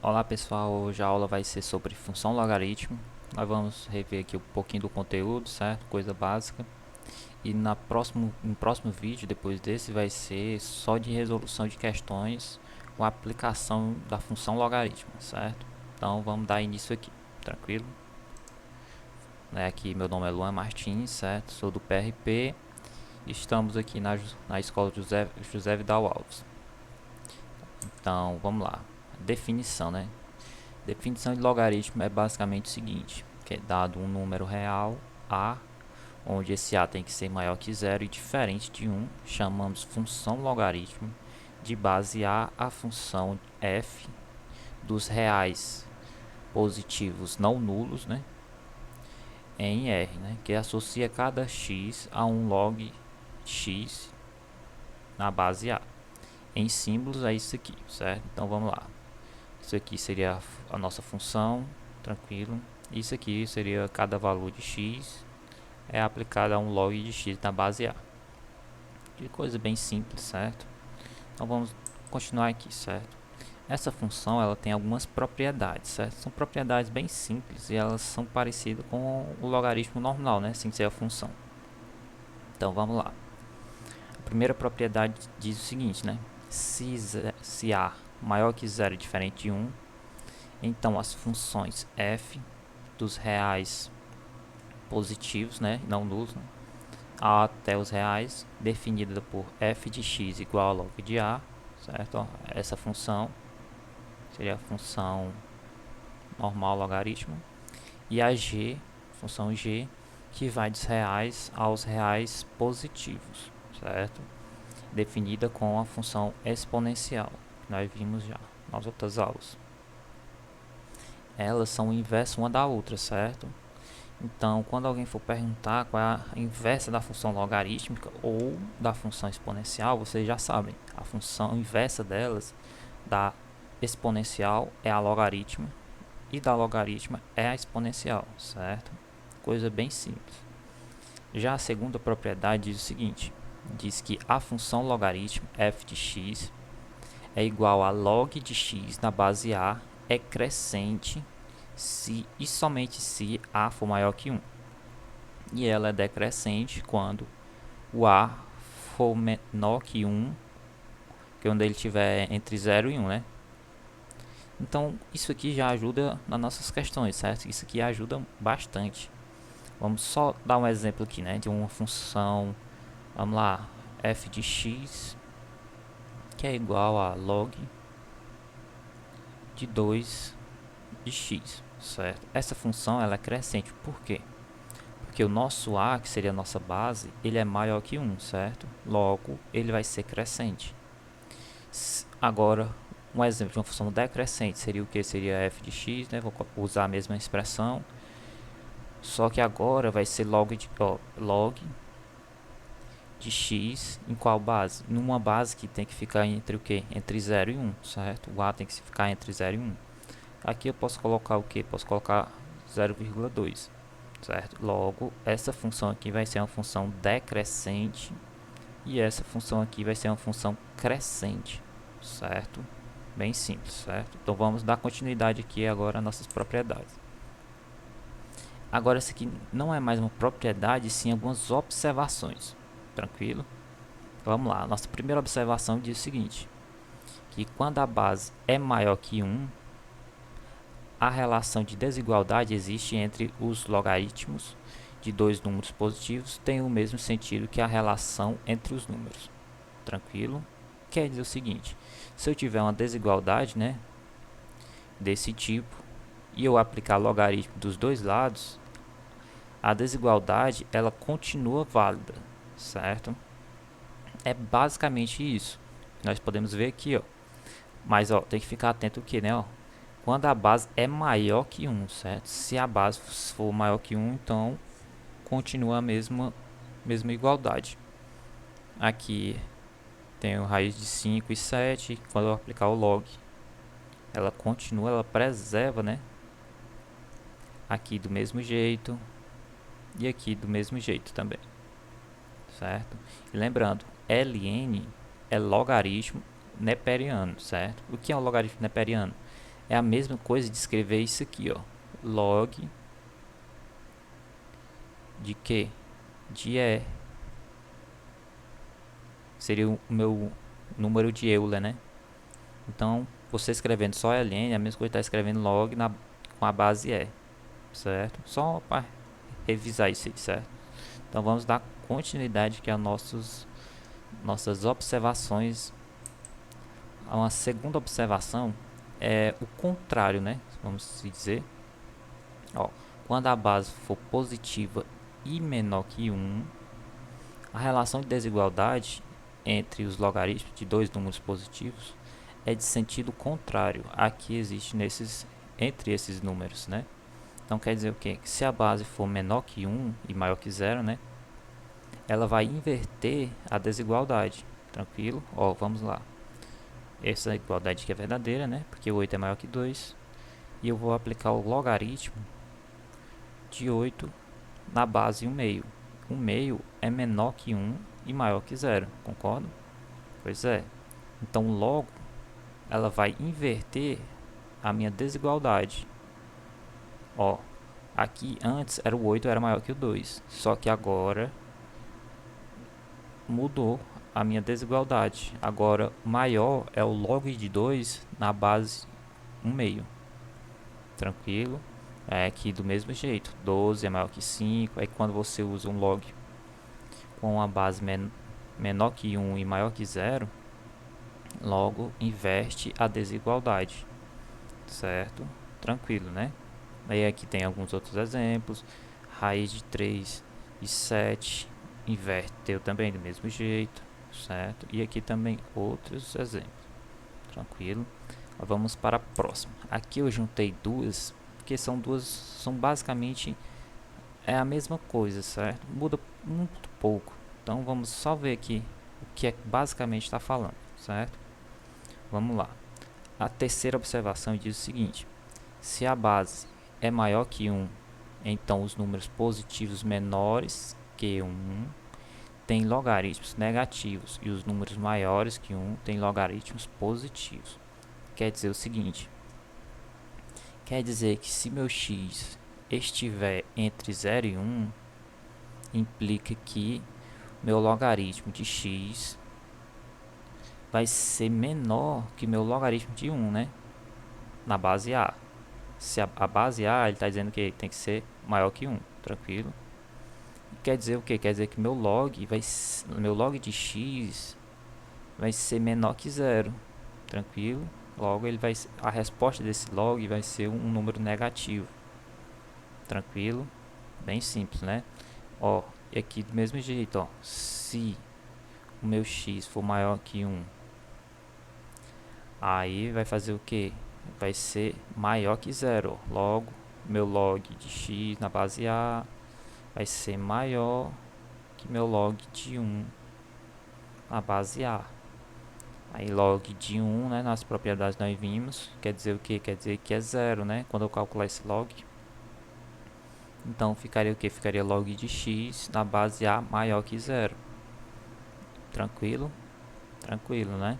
Olá pessoal, hoje a aula vai ser sobre função logaritmo. Nós vamos rever aqui um pouquinho do conteúdo, certo? Coisa básica. E no próximo vídeo, depois desse, vai ser só de resolução de questões com a aplicação da função logaritmo, certo? Então vamos dar início aqui, tranquilo? Aqui meu nome é Luan Martins, certo? Sou do PRP. Estamos aqui na escola José Vidal Alves. Então vamos lá, definição, né? Definição de logaritmo é basicamente o seguinte, que é dado um número real, a, onde esse a tem que ser maior que zero e diferente de 1, chamamos função logaritmo de base a função f dos reais positivos não nulos, né, em R, né, que associa cada x a um log x na base a. Em símbolos é isso aqui, certo? Então vamos lá. Isso aqui seria a nossa função, tranquilo. Isso aqui seria cada valor de x é aplicado a um log de x na base a. Que coisa bem simples, certo? Então vamos continuar aqui, certo? Essa função ela tem algumas propriedades, certo? São propriedades bem simples e elas são parecidas com o logaritmo normal, né? Sem ser a função. Então vamos lá. A primeira propriedade diz o seguinte, né? Se a maior que zero e diferente de 1, então as funções f dos reais positivos, né, não nulos, né, a até os reais, definida por f de x igual a log de a, certo? Ó, essa função seria a função normal logaritmo, e a g, função g, que vai dos reais aos reais positivos, certo? Definida com a função exponencial, que nós vimos já nas outras aulas. Elas são o inverso uma da outra, certo? Então, quando alguém for perguntar qual é a inversa da função logarítmica ou da função exponencial, vocês já sabem. A função inversa delas, da exponencial, é a logaritma e da logaritma é a exponencial, certo? Coisa bem simples. Já a segunda propriedade diz o seguinte, diz que a função logaritmo f de x é igual a log de x na base a é crescente se e somente se a for maior que 1. E ela é decrescente quando o a for menor que 1, que é onde ele estiver entre 0 e 1, né? Então, isso aqui já ajuda nas nossas questões, certo? Isso aqui ajuda bastante. Vamos só dar um exemplo aqui, né? De uma função, vamos lá, f de x, que é igual a log de 2 de x, certo? Essa função ela é crescente, por quê? Porque o nosso a, que seria a nossa base, ele é maior que 1, certo? Logo, ele vai ser crescente. Agora, um exemplo de uma função decrescente seria o que? Seria f de x, né? Vou usar a mesma expressão, só que agora vai ser log de x em qual base? Numa base que tem que ficar entre o que? Entre 0 e 1, certo? O a tem que ficar entre 0 e 1. Aqui eu posso colocar o que? Posso colocar 0,2, certo? Logo, essa função aqui vai ser uma função decrescente e essa função aqui vai ser uma função crescente, certo? Bem simples, certo? Então vamos dar continuidade aqui agora às nossas propriedades. Agora, isso aqui não é mais uma propriedade, sim algumas observações, tranquilo? Vamos lá, nossa primeira observação diz o seguinte, que quando a base é maior que 1, a relação de desigualdade existe entre os logaritmos de dois números positivos tem o mesmo sentido que a relação entre os números. Tranquilo? Quer dizer o seguinte, se eu tiver uma desigualdade, né, desse tipo, e eu aplicar logaritmo dos dois lados, a desigualdade ela continua válida, certo? É basicamente isso. Nós podemos ver aqui, ó. Mas ó, tem que ficar atento o que, né, ó? Quando a base é maior que 1, certo? Se a base for maior que 1, então continua a mesma igualdade. Aqui tem o raiz de 5 e 7. Quando eu aplicar o log, ela continua, ela preserva, né? Aqui do mesmo jeito e aqui do mesmo jeito também, certo? E lembrando, ln é logaritmo neperiano, certo? O que é um logaritmo neperiano? é a mesma coisa de escrever isso aqui, ó. Log de quê? De E. Seria o meu número de Euler, né? Então, você escrevendo só ln é a mesma coisa que estar escrevendo log com a base E, certo? Só para revisar isso aí, certo? Então, vamos dar continuidade aqui a nossas observações. Uma segunda observação é o contrário, né? Vamos dizer, ó, quando a base for positiva e menor que 1, a relação de desigualdade entre os logaritmos de dois números positivos é de sentido contrário a que existe entre esses números, né? Então quer dizer o quê? Que se a base for menor que 1 e maior que 0, né? Ela vai inverter a desigualdade, tranquilo? Ó, vamos lá. Essa igualdade aqui é verdadeira, né? Porque 8 é maior que 2. E eu vou aplicar o logaritmo de 8 na base 1 meio. 1 meio é menor que 1 e maior que 0, concorda? Pois é. Então logo ela vai inverter a minha desigualdade. Ó, aqui antes era o 8 era maior que o 2, só que agora mudou a minha desigualdade. Agora maior é o log de 2 na base 1 meio. Tranquilo? É aqui do mesmo jeito, 12 é maior que 5, aí quando você usa um log com a base menor que 1 e maior que 0, logo inverte a desigualdade, certo? Tranquilo, né? Aí aqui tem alguns outros exemplos, raiz de 3 e 7 inverteu também do mesmo jeito, certo? E aqui também outros exemplos, tranquilo? Vamos para a próxima. Aqui eu juntei duas, porque são basicamente a mesma coisa, certo? Muda muito pouco. Então vamos só ver aqui o que é que basicamente está falando, certo? Vamos lá. A terceira observação diz o seguinte: se a base é maior que 1, então os números positivos menores que 1 têm logaritmos negativos e os números maiores que 1 têm logaritmos positivos. Quer dizer o seguinte: quer dizer que se meu x estiver entre 0 e 1, implica que meu logaritmo de x vai ser menor que meu logaritmo de 1, né? Na base A. Se a base A, ele está dizendo que tem que ser maior que 1, tranquilo? Quer dizer o que? Quer dizer que meu log de x vai ser menor que 0, tranquilo? Logo, a resposta desse log vai ser um número negativo, tranquilo? Bem simples, né? Ó, e aqui do mesmo jeito, ó, se o meu x for maior que 1, aí vai fazer o que? Vai ser maior que 0. Logo, meu log de x na base A vai ser maior que meu log de 1 na base A. Aí log de 1, né, nas propriedades nós vimos, quer dizer o que? Quer dizer que é 0, né? Quando eu calcular esse log. Então ficaria o que? Ficaria log de x na base A maior que 0. Tranquilo? Tranquilo, né?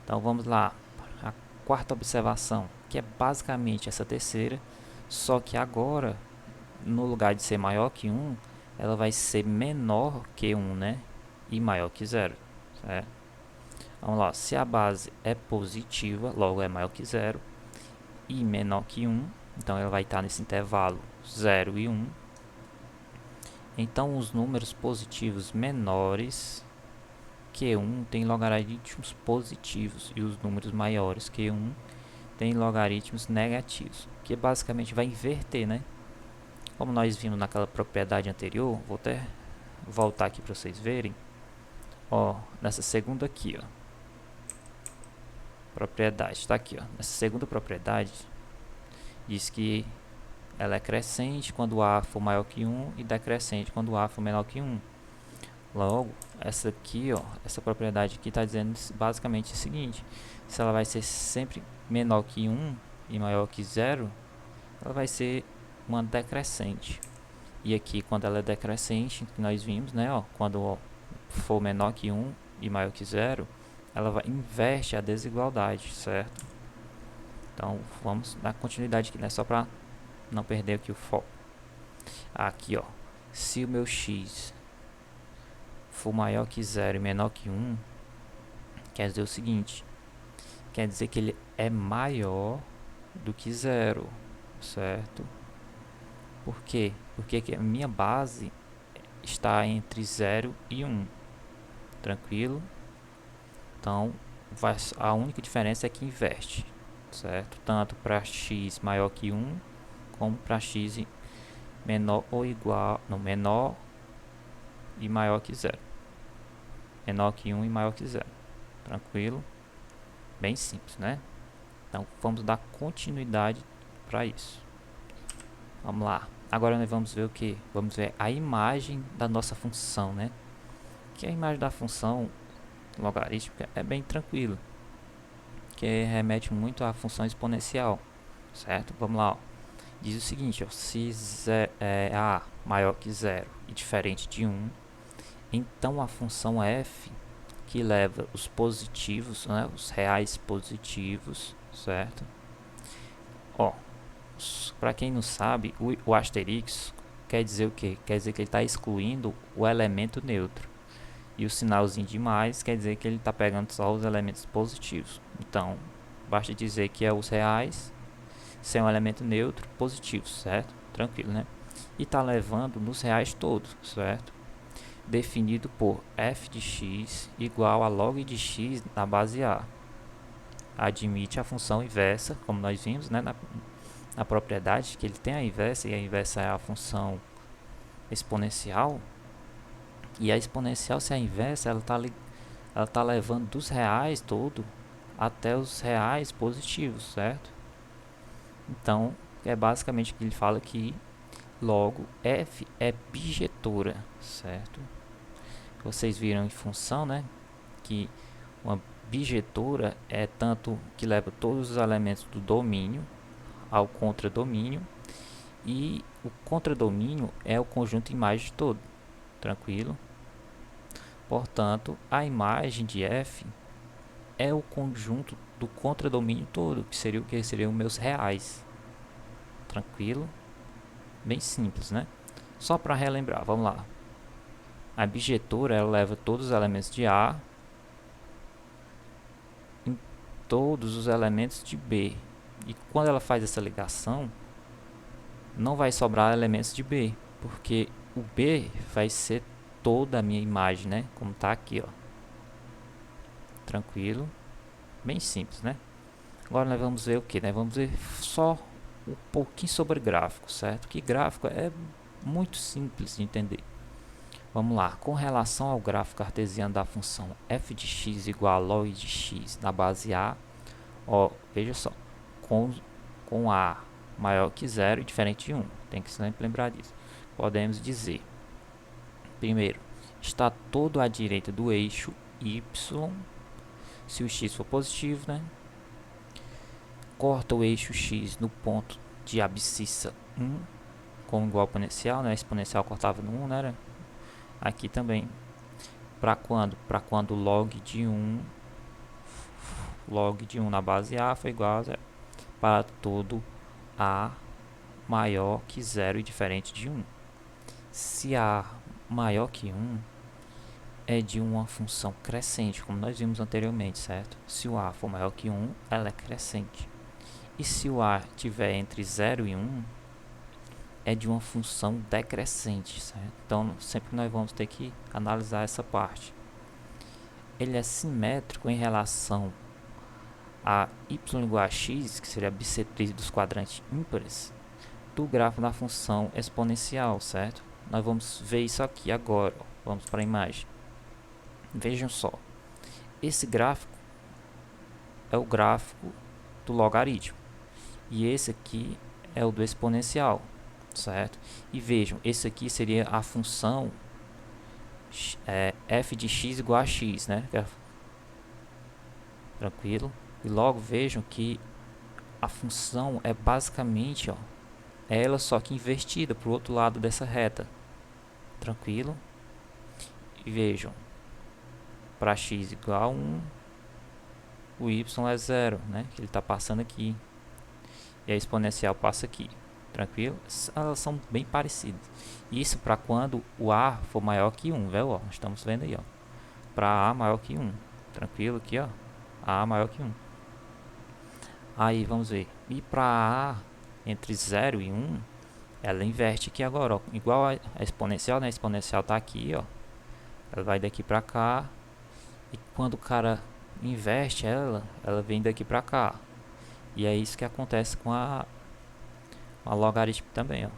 Então vamos lá. A quarta observação, que é basicamente essa terceira, só que agora, no lugar de ser maior que 1, ela vai ser menor que 1, né? E maior que 0, certo? Vamos lá, se a base é positiva, logo é maior que 0, e menor que 1, então ela vai estar nesse intervalo 0 e 1. Então os números positivos menores que 1 têm logaritmos positivos, e os números maiores que 1 têm logaritmos negativos, que basicamente vai inverter, né? Como nós vimos naquela propriedade anterior, vou até voltar aqui para vocês verem. Ó, nessa segunda aqui, ó, propriedade, está aqui, ó. Nessa segunda propriedade diz que ela é crescente quando A for maior que 1 e decrescente quando A for menor que 1. Logo, essa aqui, ó, essa propriedade aqui está dizendo basicamente o seguinte: se ela vai ser sempre menor que 1 e maior que 0, ela vai ser uma decrescente. E aqui, quando ela é decrescente, que nós vimos, né, ó, quando for menor que 1 e maior que 0, ela inverte a desigualdade, certo? Então vamos dar continuidade aqui, né? Só para não perder aqui o foco. Aqui, ó, se o meu x for maior que 0 e menor que 1, quer dizer o seguinte, quer dizer que ele é maior do que 0, certo? Por quê? Porque aqui a minha base está entre 0 e 1, tranquilo? Então, a única diferença é que inverte, certo? Tanto para x maior que 1, como para x menor ou igual, não, menor e maior que 0. Menor que 1 e maior que 0. Tranquilo? Bem simples, né? Então, vamos dar continuidade para isso. Vamos lá. Agora nós vamos ver o que? Vamos ver a imagem da nossa função, né? Que a imagem da função logarítmica é bem tranquilo, que remete muito à função exponencial, certo? Vamos lá, ó. Diz o seguinte, ó, se a maior que 0 e diferente de 1, então a função f, que leva os positivos, né, os reais positivos, certo? Ó, para quem não sabe, o asterisco quer dizer o que? Quer dizer que ele está excluindo o elemento neutro. E o sinalzinho de mais quer dizer que ele está pegando só os elementos positivos. Então, basta dizer que é os reais sem um elemento neutro positivo, certo? Tranquilo, né? E está levando nos reais todos, certo? Definido por f de x igual a log de x na base a. Admite a função inversa, como nós vimos, né, na propriedade, que ele tem a inversa, e a inversa é a função exponencial. E a exponencial, se é a inversa, ela tá levando dos reais todo até os reais positivos, certo? Então, é basicamente o que ele fala aqui. Logo, f é bijetora, certo? Vocês viram em função, né, que uma bijetora é tanto que leva todos os elementos do domínio ao contradomínio, e o contradomínio é o conjunto imagem todo, tranquilo? Portanto, a imagem de f é o conjunto do contradomínio todo, que seria o que? Seriam meus reais. Tranquilo? Bem simples, né? Só para relembrar, vamos lá. A bijetora, ela leva todos os elementos de A em todos os elementos de B. E quando ela faz essa ligação, não vai sobrar elementos de B, porque o B vai ser toda a minha imagem, né? Como está aqui, ó. Tranquilo? Bem simples, né? Agora nós vamos ver o que? Nós vamos ver só um pouquinho sobre gráfico, certo? Que gráfico é muito simples de entender. Vamos lá, com relação ao gráfico cartesiano da função f de x igual a log de x na base a, ó, veja só, com a maior que 0 e diferente de 1, tem que sempre lembrar disso. Podemos dizer, primeiro, está todo à direita do eixo y, se o x for positivo, né? Corta o eixo x no ponto de abscissa 1, com igual exponencial, né? A exponencial cortava no 1, né? Aqui também. Para quando? Para quando log de 1 na base a foi igual a 0. Para todo a maior que 0 e diferente de 1. Se a maior que 1 é de uma função crescente, como nós vimos anteriormente, certo? Se o a for maior que 1, ela é crescente. E se o a estiver entre 0 e 1, é de uma função decrescente, certo? Então, sempre nós vamos ter que analisar essa parte. Ele é simétrico em relação a y igual a x, que seria a bissetriz dos quadrantes ímpares, do gráfico da função exponencial, certo? Nós vamos ver isso aqui agora, ó. Vamos para a imagem. Vejam só, esse gráfico é o gráfico do logaritmo, e esse aqui é o do exponencial, certo? E vejam, esse aqui seria a função f de x igual a x, né? Tranquilo? E logo vejam que a função é basicamente, ó, ela só que invertida para o outro lado dessa reta. Tranquilo? E vejam, para x igual a 1, o y é 0, né? Que ele está passando aqui. e a exponencial passa aqui. Tranquilo? Elas são bem parecidas. Isso para quando o A for maior que 1, velho, ó. Estamos vendo aí, ó. Para A maior que 1. Tranquilo aqui, ó. A maior que 1. Aí, vamos ver. E para A entre 0 e 1, ela inverte aqui agora, ó. Igual a exponencial, né? A exponencial tá aqui, ó. Ela vai daqui para cá. E quando o cara inverte ela vem daqui para cá. E é isso que acontece com a logaritmo também, ó.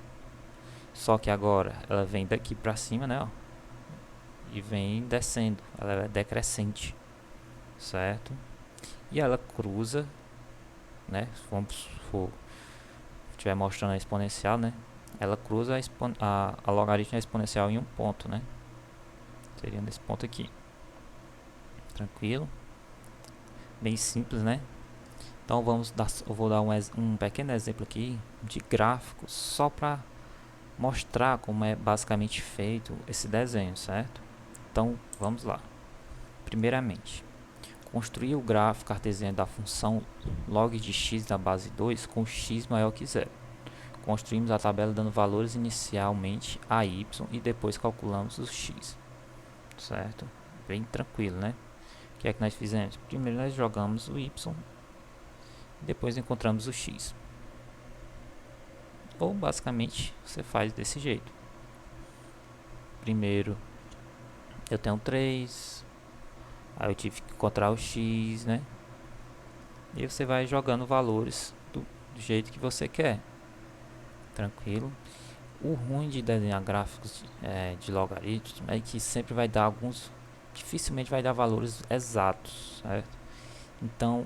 Só que agora ela vem daqui para cima, né, ó, e vem descendo, ela é decrescente, certo? E ela cruza, né, vamos for estiver mostrando a exponencial, né, ela cruza a logaritmo exponencial em um ponto, né, seria nesse ponto aqui. Tranquilo? Bem simples, né? Então eu vou dar um pequeno exemplo aqui de gráfico só para mostrar como é basicamente feito esse desenho, certo? Então vamos lá. Primeiramente, construir o gráfico cartesiano da função log de x da base 2 com x maior que zero. Construímos a tabela dando valores inicialmente a y e depois calculamos os x, certo? Bem tranquilo, né? O que é que nós fizemos? Primeiro nós jogamos o y, depois encontramos o x. Ou basicamente você faz desse jeito. Primeiro eu tenho 3, aí eu tive que encontrar o x, né? E você vai jogando valores do jeito que você quer. Tranquilo? O ruim de desenhar gráficos de logaritmos é que sempre vai dar dificilmente vai dar valores exatos, certo? Então,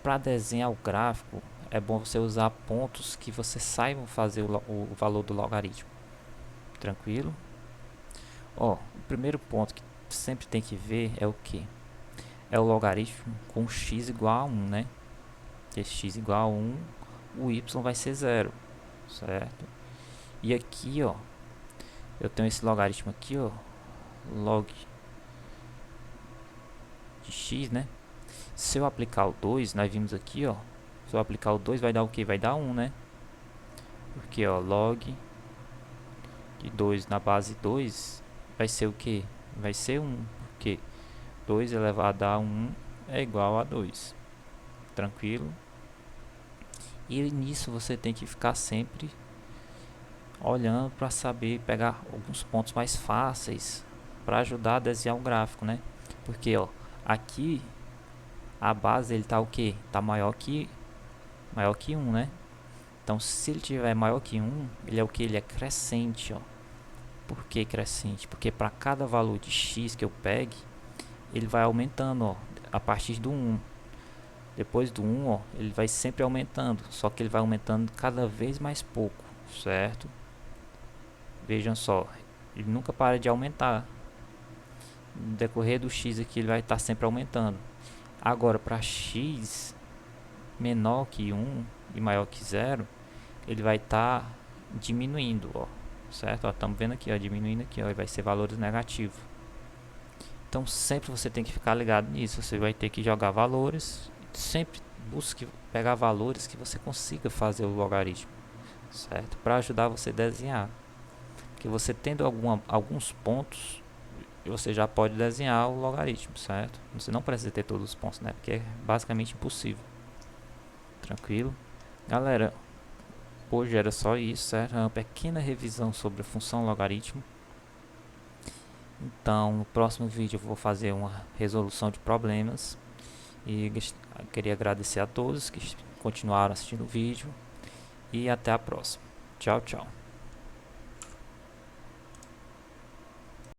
para desenhar o gráfico, é bom você usar pontos que você saiba fazer o valor do logaritmo. Tranquilo? Ó, o primeiro ponto que sempre tem que ver é o que? É o logaritmo com x igual a 1, né? Se x igual a 1, o y vai ser 0, certo? E aqui, ó, eu tenho esse logaritmo aqui, ó, log de x, né? Se eu aplicar o 2, nós vimos aqui, ó, se eu aplicar o 2 vai dar o que? Vai dar 1, né? Porque, ó, log de 2 na base 2 vai ser o que? Vai ser 1, porque 2 elevado a 1 é igual a 2. Tranquilo? E nisso você tem que ficar sempre olhando para saber pegar alguns pontos mais fáceis para ajudar a desenhar o gráfico, né? Porque, ó, aqui a base ele tá o que? Tá maior que 1, né? Então, se ele tiver maior que 1, ele é o que? Ele é crescente, ó. Por que crescente? Porque para cada valor de x que eu pegue, ele vai aumentando, ó, a partir do 1. Depois do 1, ó, ele vai sempre aumentando, só que ele vai aumentando cada vez mais pouco, certo? Vejam só, ele nunca para de aumentar. No decorrer do x aqui, ele vai estar sempre aumentando. Agora, para x menor que 1 e maior que 0, ele vai estar diminuindo, ó, certo? Estamos vendo aqui, ó, diminuindo aqui, ó, e vai ser valores negativos. Então, sempre você tem que ficar ligado nisso. Você vai ter que jogar valores. Sempre busque pegar valores que você consiga fazer o logaritmo, certo? Para ajudar você a desenhar. Porque você tendo alguns pontos, você já pode desenhar o logaritmo, certo? Você não precisa ter todos os pontos, né? Porque é basicamente impossível. Tranquilo? Galera, hoje era só isso, certo? Uma pequena revisão sobre a função logaritmo. Então, no próximo vídeo eu vou fazer uma resolução de problemas. E queria agradecer a todos que continuaram assistindo o vídeo. E até a próxima. Tchau, tchau.